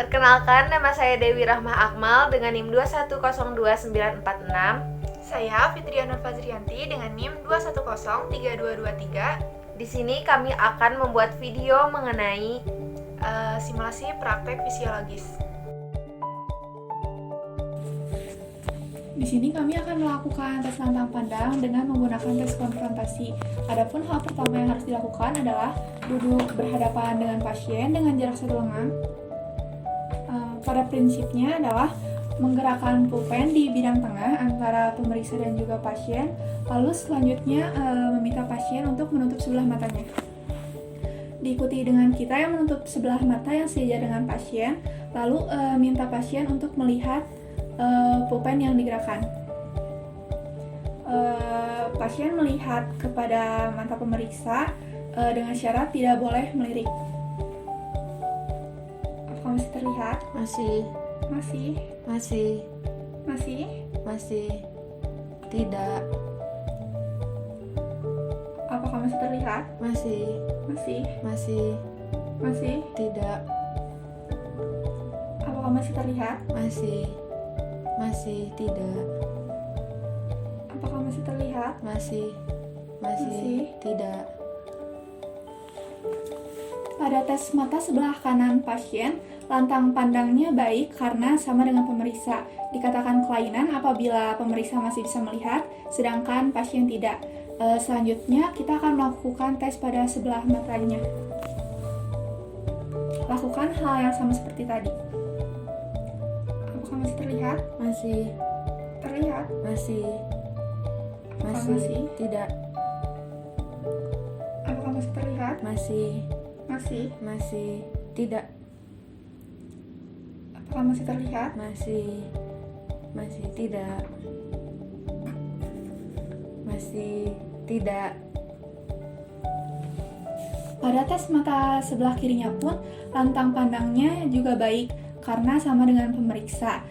Perkenalkan, nama saya Dewi Rahmah Akmal dengan NIM 2102946. Saya Fitriana Fazrianti dengan NIM 2103223. Di sini kami akan membuat video mengenai simulasi praktek fisiologis. Di sini kami akan melakukan tes lantang pandang dengan menggunakan tes konfrontasi. Adapun hal pertama yang harus dilakukan adalah duduk berhadapan dengan pasien dengan jarak 1 lengan. Pada prinsipnya adalah menggerakkan pulpen di bidang tengah antara pemeriksa dan juga pasien. Lalu selanjutnya meminta pasien untuk menutup sebelah matanya. Diikuti dengan kita yang menutup sebelah mata yang sejajar dengan pasien. Lalu minta pasien untuk melihat pulpen yang digerakkan. Pasien melihat kepada mata pemeriksa dengan syarat tidak boleh melirik. Apakah masih terlihat? Masih. Tidak. Apakah masih terlihat? Masih. Tidak. Apakah masih terlihat? Masih. Tidak. Apakah masih terlihat? Masih. Tidak. Pada tes mata sebelah kanan pasien, lantang pandangnya baik karena sama dengan pemeriksa. Dikatakan kelainan apabila pemeriksa masih bisa melihat, sedangkan pasien tidak. Selanjutnya, kita akan melakukan tes pada sebelah matanya. Lakukan hal yang sama seperti tadi. Apakah masih terlihat? Masih. Terlihat? Apakah masih? Tidak. Apakah masih terlihat? Masih. Tidak. Apakah masih terlihat? Masih. Tidak. Tidak. Pada tes mata sebelah kirinya pun, lantang pandangnya juga baik karena sama dengan pemeriksa.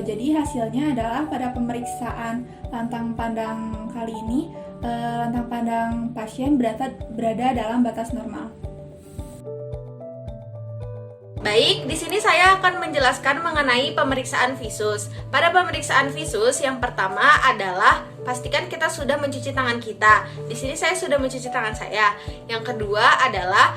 Jadi hasilnya adalah pada pemeriksaan lantang pandang kali ini, lantang pandang pasien berada dalam batas normal. Baik, di sini saya akan menjelaskan mengenai pemeriksaan visus. Pada pemeriksaan visus, yang pertama adalah pastikan kita sudah mencuci tangan kita. Di sini saya sudah mencuci tangan saya. Yang kedua adalah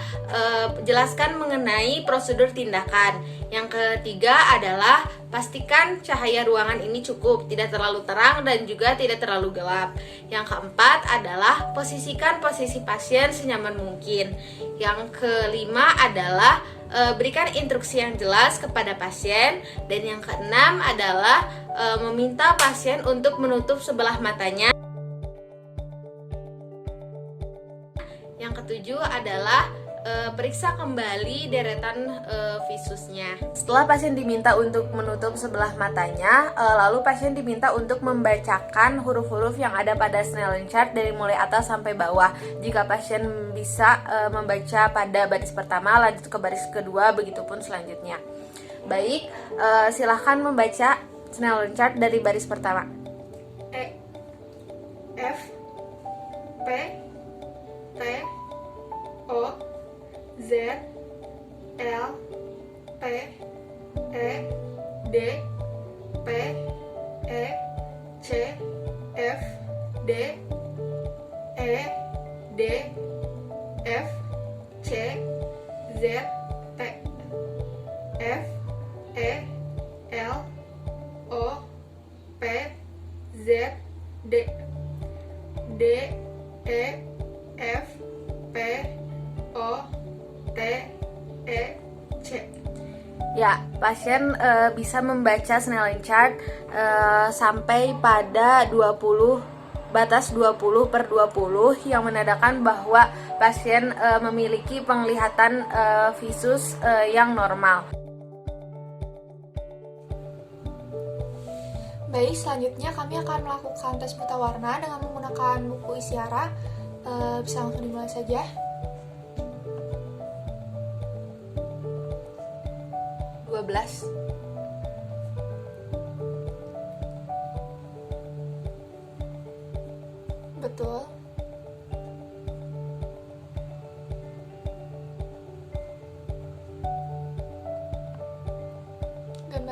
jelaskan mengenai prosedur tindakan. Yang ketiga adalah pastikan cahaya ruangan ini cukup, tidak terlalu terang dan juga tidak terlalu gelap. Yang keempat adalah posisikan posisi pasien senyaman mungkin. Yang kelima adalah berikan instruksi yang jelas kepada pasien. Dan yang keenam adalah meminta pasien untuk menutup sebelah matanya. Yang ketujuh adalah periksa kembali deretan visusnya. Setelah pasien diminta untuk menutup sebelah matanya, lalu pasien diminta untuk membacakan huruf-huruf yang ada pada Snellen chart dari mulai atas sampai bawah. Jika pasien bisa membaca pada baris pertama, lanjut ke baris kedua, begitupun selanjutnya. Baik, silahkan membaca Snellen chart dari baris pertama. E, F, P, T, O, Z, L, P, E, D, P, E, C, F, D, E, D, F, C, Z, T, F, E, L, O, P, Z, D, D, E, F, P, O, T, E, C. Ya, pasien bisa membaca Snellen chart sampai pada 20 per 20 yang menandakan bahwa pasien memiliki penglihatan visus yang normal. Baik, selanjutnya kami akan melakukan tes buta warna dengan menggunakan buku Isyara. Bisa langsung dimulai saja. Betul.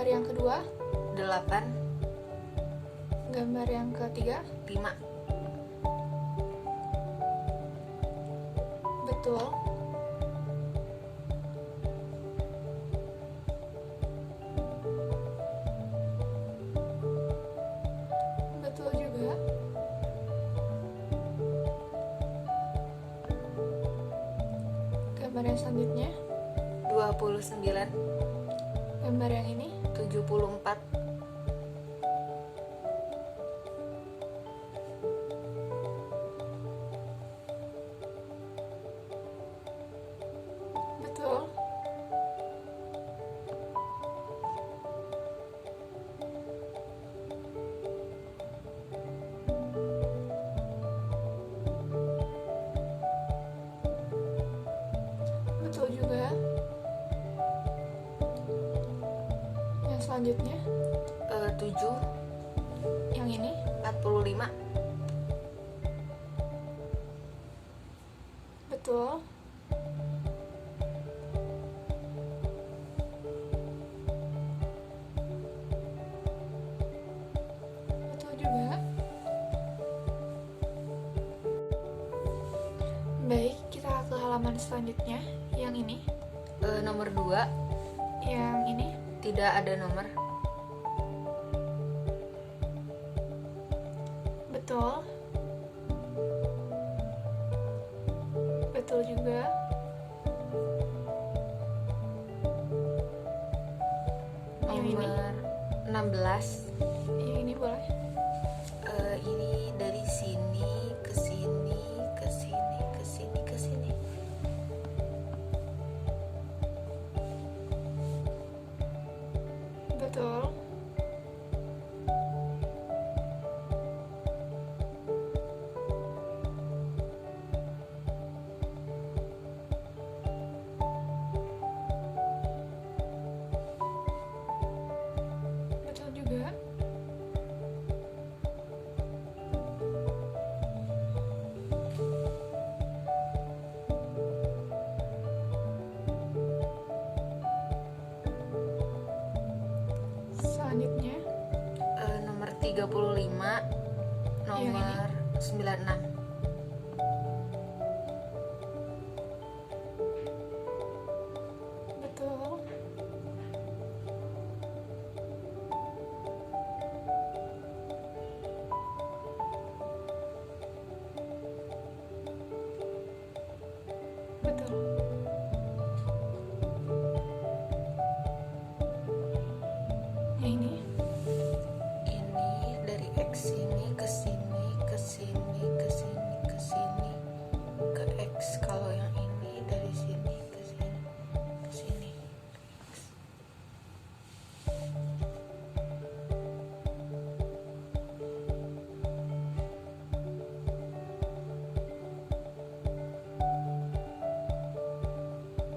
Gambar yang kedua, 8, gambar yang ketiga, 5. betul. Betul juga. Gambar yang selanjutnya, 29, gambar yang ini, 74. betul. Betul juga. Yang selanjutnya, 7, yang ini, 45. betul. Betul juga. Baik, kita ke halaman selanjutnya. Yang ini, Nomor 2, yang ini, tidak ada nomor. betul. Betul juga. Yang ini, Nomor 16, yang ini boleh. ini dari sini ke sini, ke sini, ke sini, ke sini. Betul. Betul juga. Selanjutnya, Nomor 35, Yang ini? nomor 96. betul. Betul. Yang ini, Ini dari X sini ke sini, ke sini, ke sini, ke sini, ke X. Kalau yang ini dari sini ke sini, ke sini. X.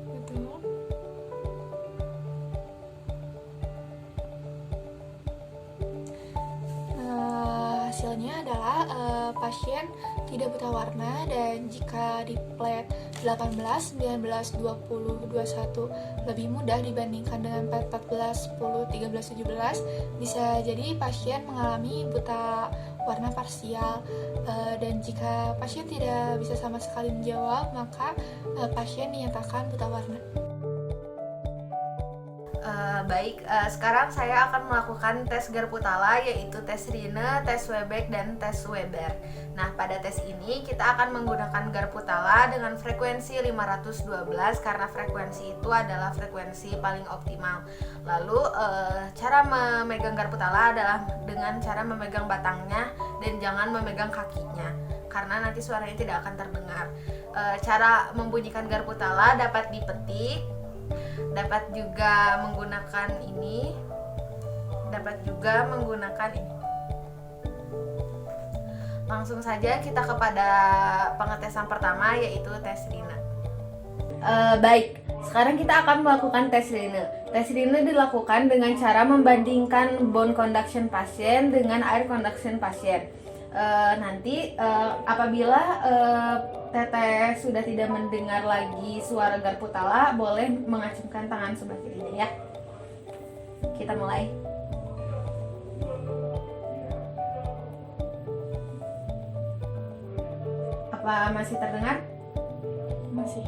betul. Hasilnya adalah pasien tidak buta warna, dan jika di plat 18, 19, 20, 21 lebih mudah dibandingkan dengan plat 14, 10, 13, 17, bisa jadi pasien mengalami buta warna parsial. Dan jika pasien tidak bisa sama sekali menjawab, maka pasien dinyatakan buta warna. Baik, sekarang saya akan melakukan tes Garputala, yaitu tes Rine, tes Webeck, dan tes Weber. Nah, pada tes ini kita akan menggunakan Garputala dengan frekuensi 512 karena frekuensi itu adalah frekuensi paling optimal. Lalu, cara memegang Garputala adalah dengan cara memegang batangnya dan jangan memegang kakinya, karena nanti suaranya tidak akan terdengar. Cara membunyikan Garputala dapat dipetik, dapat juga menggunakan ini, dapat juga menggunakan ini. Langsung saja kita kepada pengetesan pertama, yaitu tes Rine. Baik, sekarang kita akan melakukan tes Rine. Tes Rine dilakukan dengan cara membandingkan bone conduction pasien dengan air conduction pasien. Nanti apabila Teteh sudah tidak mendengar lagi suara Garputala, boleh mengacungkan tangan sebelah kirinya ya. Kita mulai. Apa masih terdengar? Masih.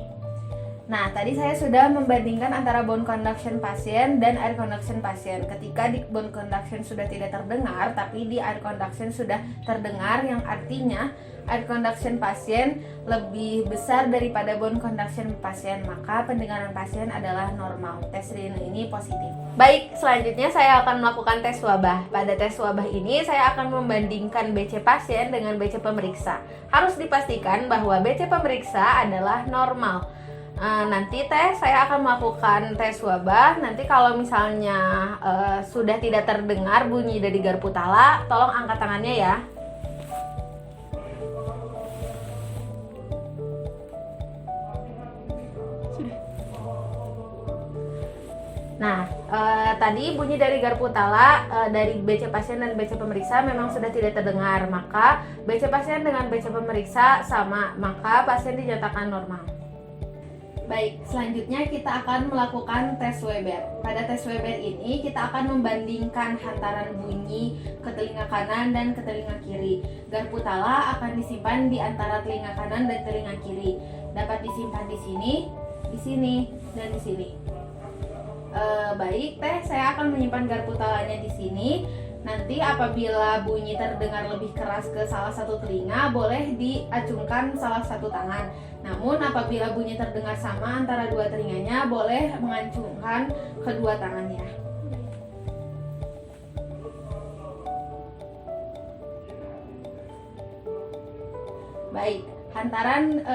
Nah, tadi saya sudah membandingkan antara bone conduction pasien dan air conduction pasien. Ketika di bone conduction sudah tidak terdengar, tapi di air conduction sudah terdengar, yang artinya air conduction pasien lebih besar daripada bone conduction pasien, maka pendengaran pasien adalah normal. Tes ini positif. Baik, selanjutnya saya akan melakukan tes wabah. Pada tes wabah ini saya akan membandingkan BC pasien dengan BC pemeriksa. Harus dipastikan bahwa BC pemeriksa adalah normal. Nanti saya akan melakukan tes wabah. Nanti kalau misalnya sudah tidak terdengar bunyi dari garpu tala, tolong angkat tangannya ya. Sudah. Nah, tadi bunyi dari garpu tala dari BC pasien dan BC pemeriksa memang sudah tidak terdengar. Maka BC pasien dengan BC pemeriksa sama, maka pasien dinyatakan normal. Baik, selanjutnya kita akan melakukan tes Weber. Pada tes Weber ini kita akan membandingkan hantaran bunyi ke telinga kanan dan ke telinga kiri. Garpu tala akan disimpan di antara telinga kanan dan telinga kiri. Dapat disimpan di sini, dan di sini. Baik, saya akan menyimpan garpu talanya di sini. Nanti apabila bunyi terdengar lebih keras ke salah satu telinga, boleh diacungkan salah satu tangan. Namun apabila bunyi terdengar sama antara dua telinganya, boleh mengacungkan kedua tangannya. Baik, hantaran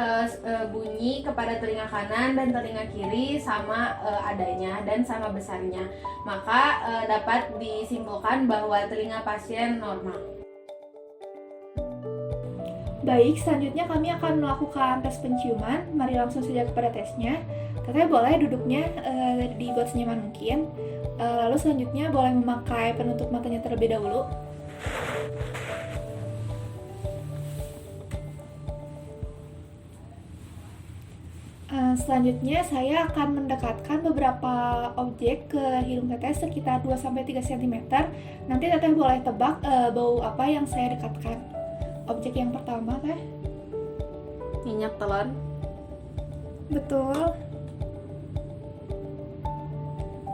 bunyi kepada telinga kanan dan telinga kiri sama adanya dan sama besarnya, maka dapat disimpulkan bahwa telinga pasien normal. Baik, selanjutnya kami akan melakukan tes penciuman. Mari langsung saja kepada tesnya. Teteh boleh duduknya dibuat senyaman mungkin. Lalu selanjutnya boleh memakai penutup matanya terlebih dahulu. Selanjutnya saya akan mendekatkan beberapa objek ke hidung teteh sekitar 2-3 cm. Nanti teteh boleh tebak bau apa yang saya dekatkan. Objek yang pertama teh. Minyak telon. Betul.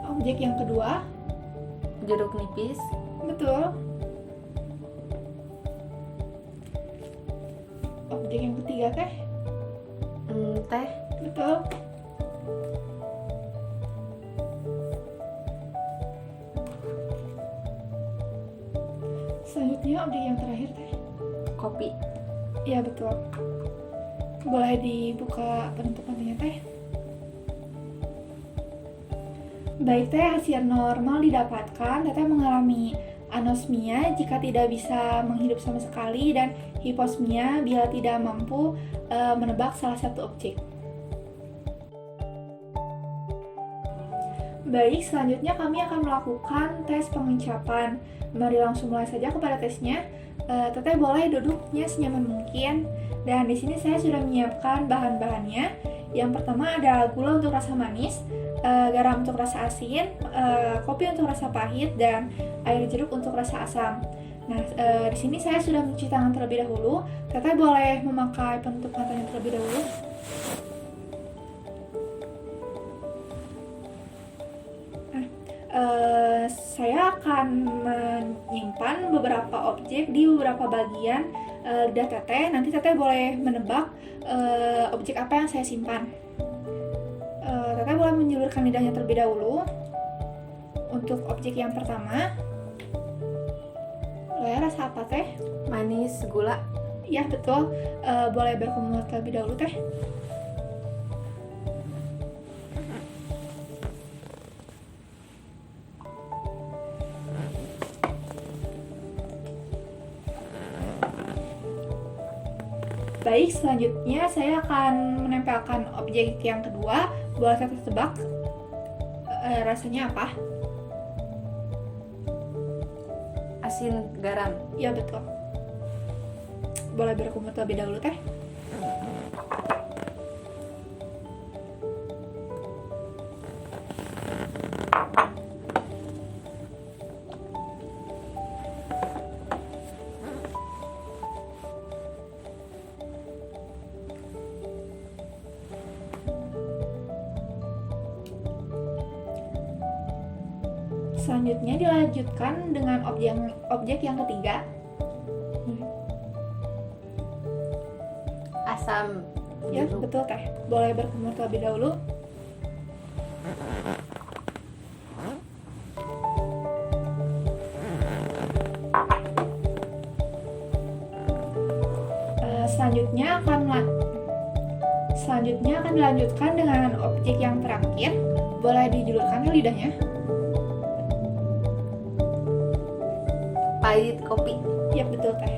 Objek yang kedua. Jeruk nipis. Betul. Objek yang ketiga teh. Teh. Betul. Selanjutnya objek yang terakhir teh. Kopi. Iya betul. Boleh dibuka penutup matanya teh. Baik teh, hasil normal didapatkan. Teteh mengalami anosmia jika tidak bisa menghidup sama sekali dan hiposmia bila tidak mampu menebak salah satu objek. Baik, selanjutnya kami akan melakukan tes pengucapan. Mari langsung mulai saja kepada tesnya. Teteh boleh duduknya senyaman mungkin. Dan di sini saya sudah menyiapkan bahan-bahannya. Yang pertama ada gula untuk rasa manis, garam untuk rasa asin, kopi untuk rasa pahit, dan air jeruk untuk rasa asam. Nah, di sini saya sudah mencuci tangan terlebih dahulu. Teteh boleh memakai penutup matanya terlebih dahulu. Saya akan menyimpan beberapa objek di beberapa bagian lidah teteh. Nanti teteh boleh menebak objek apa yang saya simpan. Teteh boleh menjulurkan lidahnya terlebih dahulu. Untuk objek yang pertama, rasa apa teh? Manis, gula. Ya betul. Boleh berkumur terlebih dahulu teh. Baik, selanjutnya saya akan menempelkan objek yang kedua. Boleh teteh tebak rasanya apa? Asin, garam. Ya betul. Boleh berkumur terlebih dahulu teh. Selanjutnya dilanjutkan dengan objek yang ketiga. Asam Ya, jeruk. betul teh. Boleh berkumur terlebih dahulu. Selanjutnya akan dilanjutkan dengan objek yang terakhir. Boleh dijulurkan ke lidahnya. Pahit kopi. Ya, betul teh.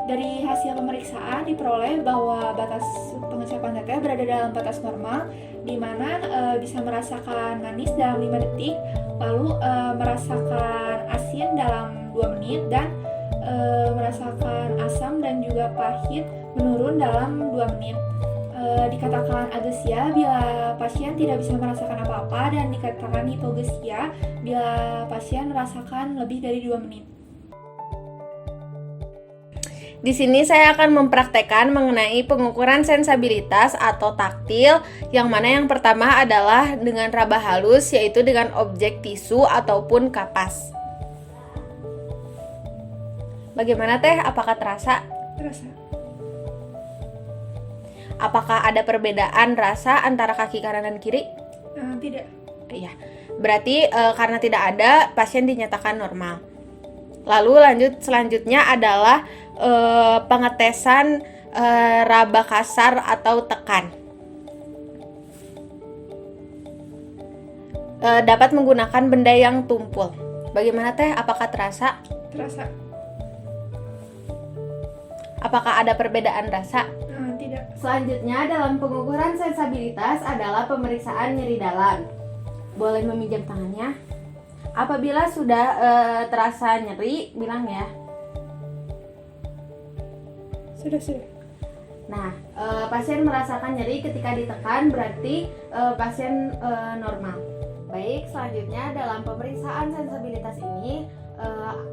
Dari hasil pemeriksaan diperoleh bahwa batas pengucapan teteh berada dalam batas normal, di mana bisa merasakan manis dalam 5 detik, lalu merasakan asin dalam 2 menit, dan merasakan asam dan juga pahit menurun dalam 2 menit. Dikatakan agesia bila pasien tidak bisa merasakan apa-apa, dan dikatakan hipogesia bila pasien merasakan lebih dari 2 menit. Di sini saya akan mempraktekkan mengenai pengukuran sensabilitas atau taktil, yang mana yang pertama adalah dengan raba halus, yaitu dengan objek tisu ataupun kapas. Bagaimana teh? Apakah terasa? Terasa. Apakah ada perbedaan rasa antara kaki kanan dan kiri? Tidak. Iya. Berarti karena tidak ada, pasien dinyatakan normal. Lalu selanjutnya adalah pengetesan raba kasar atau tekan. Dapat menggunakan benda yang tumpul. Bagaimana teh? Apakah terasa? Terasa. Apakah ada perbedaan rasa? Tidak. Selanjutnya dalam pengukuran sensabilitas adalah pemeriksaan nyeri dalam. Boleh meminjam tangannya. Apabila sudah terasa nyeri, bilang ya. Sudah. Nah, pasien merasakan nyeri ketika ditekan, berarti pasien normal. Baik, selanjutnya dalam pemeriksaan sensabilitas ini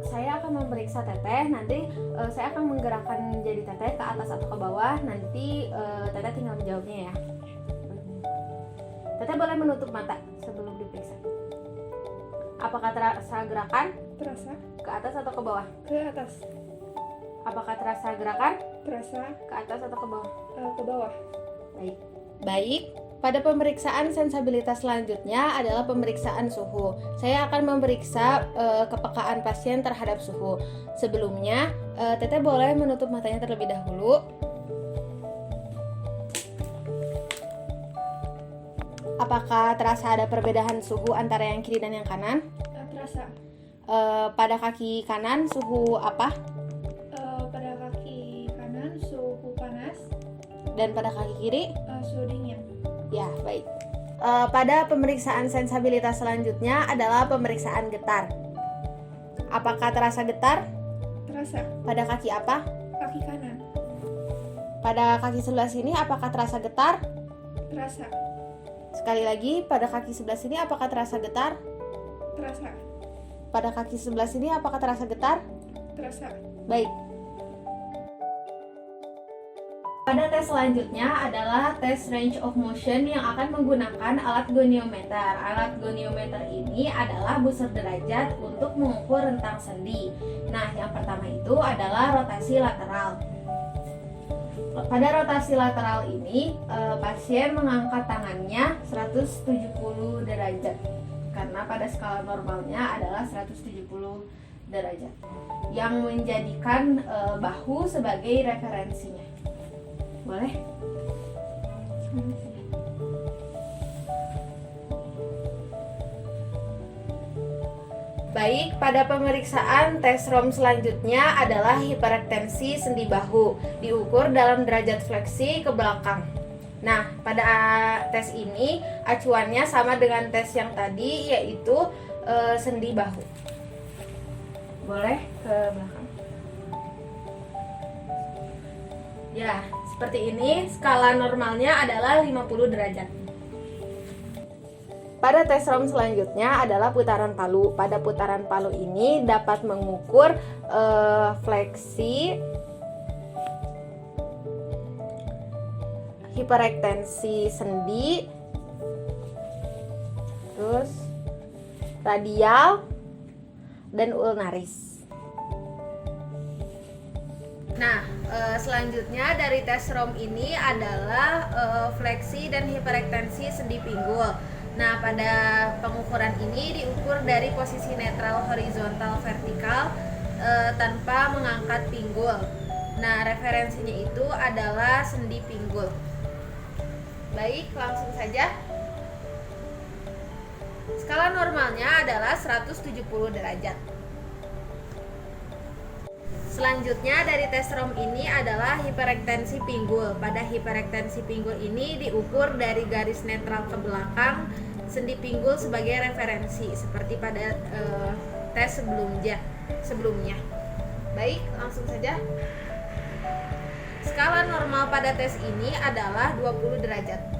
saya akan memeriksa teteh. Nanti saya akan menggerakkan jari teteh ke atas atau ke bawah. Nanti teteh tinggal menjawabnya ya. Teteh boleh menutup mata sebelum diperiksa. Apakah terasa gerakan? Terasa. Ke atas atau ke bawah? Ke atas. Apakah terasa gerakan? Terasa. Ke atas atau ke bawah? Ke bawah. Baik. Pada pemeriksaan sensabilitas selanjutnya adalah pemeriksaan suhu. Saya akan memeriksa kepekaan pasien terhadap suhu. Sebelumnya, teteh boleh menutup matanya terlebih dahulu. Apakah terasa ada perbedaan suhu antara yang kiri dan yang kanan? Terasa. Pada kaki kanan suhu apa? Pada kaki kanan suhu panas. Dan pada kaki kiri? Suhu dingin. Ya, baik. Pada pemeriksaan sensabilitas selanjutnya adalah pemeriksaan getar. Apakah terasa getar? Terasa. Pada kaki apa? Kaki kanan. Pada kaki sebelah sini apakah terasa getar? Terasa. Sekali lagi, pada kaki sebelah sini apakah terasa getar? Terasa. Pada kaki sebelah sini apakah terasa getar? Terasa. Baik. Pada tes selanjutnya adalah tes range of motion yang akan menggunakan alat goniometer. Alat goniometer ini adalah busur derajat untuk mengukur rentang sendi. Nah, yang pertama itu adalah rotasi lateral. Pada rotasi lateral ini, pasien mengangkat tangannya 170 derajat. Karena pada skala normalnya adalah 170 derajat. Yang menjadikan bahu sebagai referensinya. Boleh? Baik, pada pemeriksaan tes ROM selanjutnya adalah hiperekstensi sendi bahu, diukur dalam derajat fleksi ke belakang. Nah, pada tes ini acuannya sama dengan tes yang tadi, yaitu sendi bahu. Boleh ke belakang. Ya, seperti ini, skala normalnya adalah 50 derajat. Pada tes ROM selanjutnya adalah putaran palu. Pada putaran palu ini dapat mengukur fleksi, hiperekstensi sendi, terus radial dan ulnaris. Nah, selanjutnya dari tes ROM ini adalah fleksi dan hiperekstensi sendi pinggul. Nah, pada pengukuran ini diukur dari posisi netral horizontal vertikal tanpa mengangkat pinggul. Nah, referensinya itu adalah sendi pinggul. Baik, langsung saja. Skala normalnya adalah 170 derajat. Selanjutnya dari tes ROM ini adalah hiperekstensi pinggul. Pada hiperekstensi pinggul ini diukur dari garis netral ke belakang sendi pinggul sebagai referensi seperti pada tes sebelumnya. Baik, langsung saja. Skala normal pada tes ini adalah 20 derajat.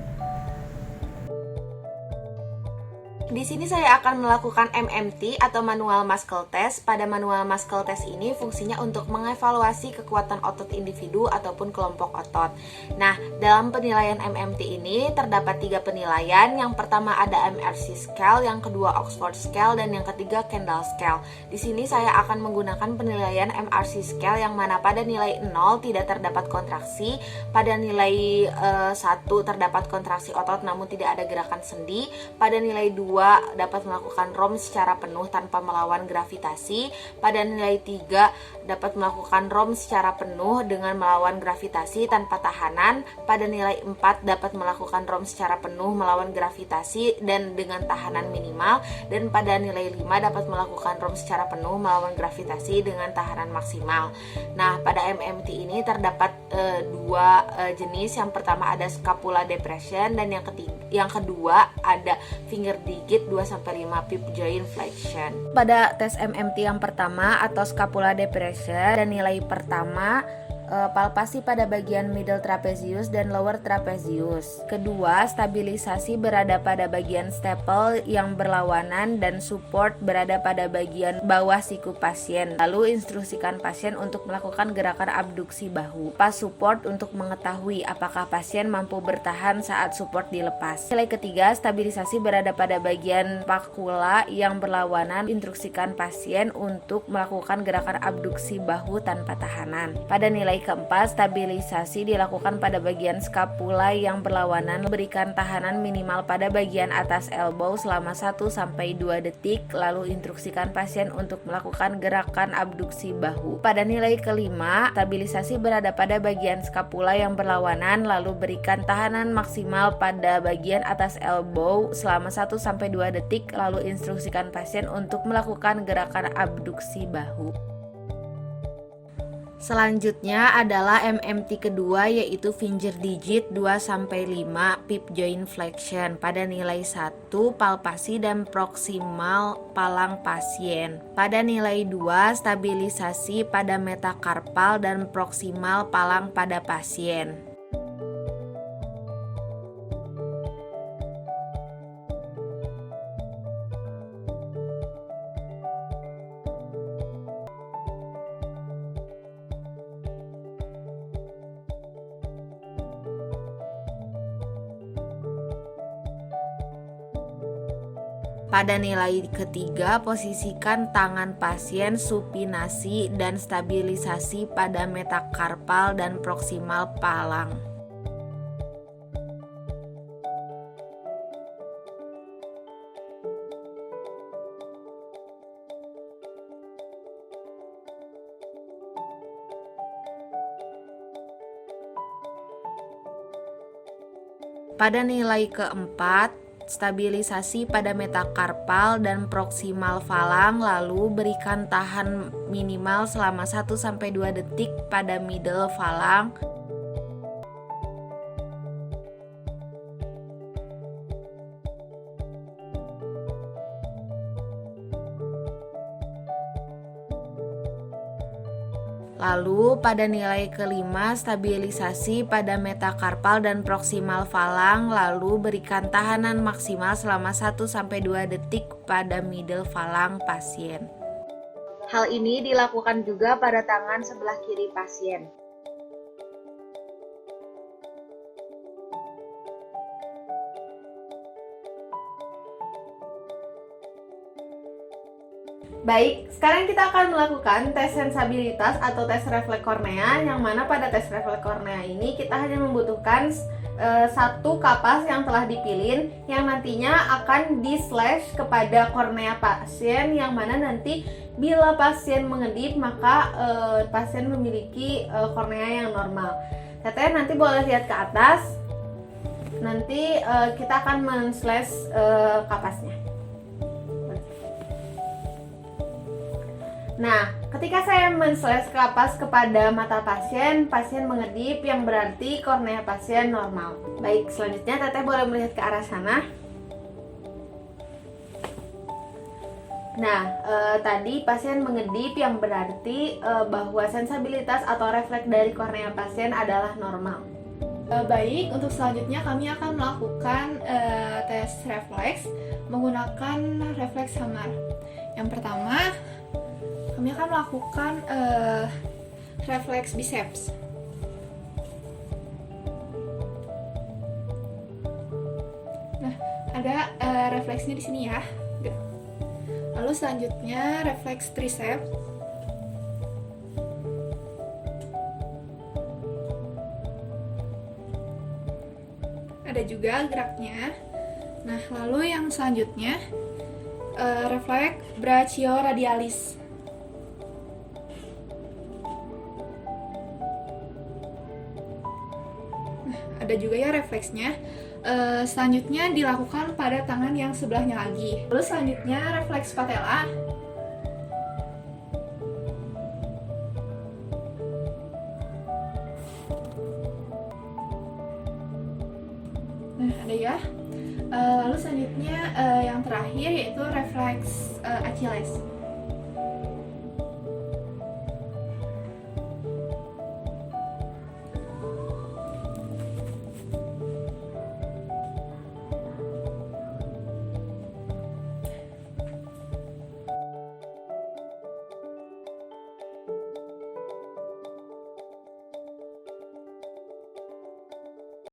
Di sini saya akan melakukan MMT atau manual muscle test. Pada manual muscle test ini fungsinya untuk mengevaluasi kekuatan otot individu ataupun kelompok otot. Nah, dalam penilaian MMT ini terdapat 3 penilaian. Yang pertama ada MRC scale, yang kedua Oxford scale, dan yang ketiga Kendall scale. Di sini saya akan menggunakan penilaian MRC scale yang mana pada nilai 0 tidak terdapat kontraksi, pada nilai 1 terdapat kontraksi otot namun tidak ada gerakan sendi, pada nilai 2 dapat melakukan ROM secara penuh tanpa melawan gravitasi, pada nilai 3 dapat melakukan ROM secara penuh dengan melawan gravitasi tanpa tahanan, pada nilai 4 dapat melakukan ROM secara penuh melawan gravitasi dan dengan tahanan minimal, dan pada nilai 5 dapat melakukan ROM secara penuh melawan gravitasi dengan tahanan maksimal. Nah, pada MMT ini terdapat 2 jenis. Yang pertama ada scapula depression dan yang kedua ada finger digit 2-5 pip joint flexion. Pada tes MMT yang pertama atau scapula depression dan nilai pertama palpasi pada bagian middle trapezius dan lower trapezius. Kedua, stabilisasi berada pada bagian staple yang berlawanan dan support berada pada bagian bawah siku pasien. Lalu instruksikan pasien untuk melakukan gerakan abduksi bahu. Pas support untuk mengetahui apakah pasien mampu bertahan saat support dilepas. Nilai ketiga, stabilisasi berada pada bagian pakula yang berlawanan. Instruksikan pasien untuk melakukan gerakan abduksi bahu tanpa tahanan. Pada nilai keempat, stabilisasi dilakukan pada bagian skapula yang berlawanan. Berikan tahanan minimal pada bagian atas elbow selama 1-2 detik, lalu instruksikan pasien untuk melakukan gerakan abduksi bahu. Pada nilai kelima, stabilisasi berada pada bagian skapula yang berlawanan, lalu berikan tahanan maksimal pada bagian atas elbow selama 1-2 detik, lalu instruksikan pasien untuk melakukan gerakan abduksi bahu. Selanjutnya adalah MMT kedua, yaitu finger digit 2-5 pip joint flexion. Pada nilai 1, palpasi dan proksimal palang pasien. Pada nilai 2, stabilisasi pada metakarpal dan proksimal palang pada pasien. Pada nilai ketiga, posisikan tangan pasien supinasi dan stabilisasi pada metakarpal dan proksimal palang. Pada nilai keempat, stabilisasi pada metakarpal dan proksimal falang, lalu berikan tahan minimal selama 1-2 detik pada middle falang. Lalu pada nilai kelima, stabilisasi pada metakarpal dan proksimal falang, lalu berikan tahanan maksimal selama 1-2 detik pada middle falang pasien. Hal ini dilakukan juga pada tangan sebelah kiri pasien. Baik, sekarang kita akan melakukan tes sensabilitas atau tes refleks kornea, yang mana pada tes refleks kornea ini kita hanya membutuhkan satu kapas yang telah dipilin, yang nantinya akan di-slash kepada kornea pasien, yang mana nanti bila pasien mengedip maka pasien memiliki kornea yang normal. Teteh nanti boleh lihat ke atas, nanti kita akan men-slash kapasnya. Nah, ketika saya men-slash kapas kepada mata pasien, pasien mengedip, yang berarti kornea pasien normal. Baik, selanjutnya Teteh boleh melihat ke arah sana. Nah, tadi pasien mengedip, yang berarti bahwa sensabilitas atau refleks dari kornea pasien adalah normal. Baik, untuk selanjutnya kami akan melakukan tes refleks menggunakan refleks samar. Yang pertama, kami akan melakukan refleks biceps. Nah, ada refleksnya di sini ya. Lalu selanjutnya refleks triceps. Ada juga geraknya. Nah, lalu yang selanjutnya refleks brachioradialis. Ada juga ya refleksnya. Selanjutnya dilakukan pada tangan yang sebelahnya lagi. Lalu selanjutnya refleks patella. Nah, ada ya. Lalu selanjutnya yang terakhir yaitu refleks Achilles.